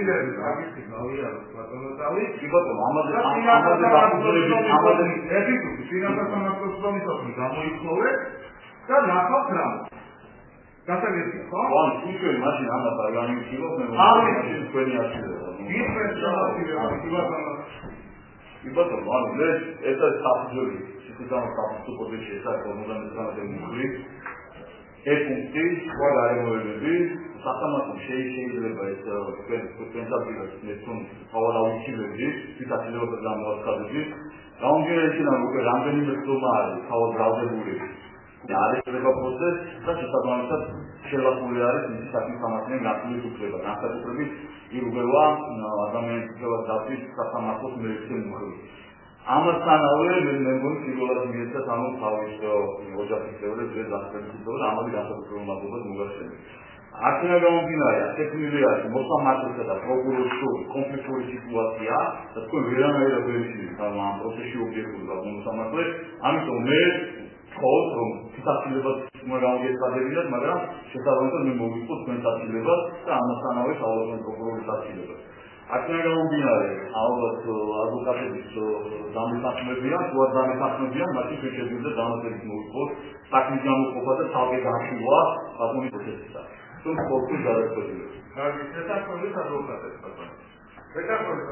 განხილების აკითხი გავიაროთ ბატონო დავით. კი ბატონო, ამაზე ეფექტური ფინანსის კომისიასთან გამოიხმოვეთ და ნახავთ რა. გასაგებია, ხო? ხო, თქვენ მაშინ ამას არ განვიხილოთ, მე მაშინ თქვენი არჩევა. კი ბატონო, ანუ ეს საფუძველი, სიტუაცია საფუძველი შესაძლოა 50-მდე მუხლი. ეს პუნქტი სხვა გარემოებები საკამათო შეიძლება ეს პენსიას მეთონ თავად აუცილებდი სიტუაციაზე გამოაცხადები. გამომდინარე იქიდან უკვე რამდენიმე ხტომა არის თავად გაზებული. არის პროცესი და შესაბამისად შელახული არის მისი საქმის სამართლიან გასulis უფლება. განსაკუთრებით ირღვევა ადამიანის უფლებას დაცვის საკამათოს მეექვსე მუხლი. ამასთანავე მე მგონი პირველად მიეცათ ანუ თავის ოჯახის წევრებს ეს დასწრებით და ამავე განსაკუთრებულ მადლობას მოგახსენებთ. აქედან გამომდინარე, ტექნიკური არის მოსამართლეთა და პროკურორის კონფლიქტური სიტუაცია და თქვენ ვერანაირად ვერ იცით ამ პროცესში ობიექტური და მოსამართლე, ამიტომ მე ვთხოვთ რომ სიტუაციებად მოგავიწყდებინათ, მაგრამ შესაბამისად მე მოვიწყოთ თქვენ სიტუაციებად და ამასთანავე საავადმყოფო პროკურორის სიტუაციებად. აქედან გამომდინარე, ალბათ ადვოკატების დამსახურებიან, თუ არ დამსახურებიან, მაშინ შეგვიძლია დამატებით მოვიწყოთ საქმის გამოყოფა და თავი გაშულა საკუთარი პროცესისა. Sunt foarte zarăpădile. Dar ce s-a făcut advocatul? Ce s-a făcut?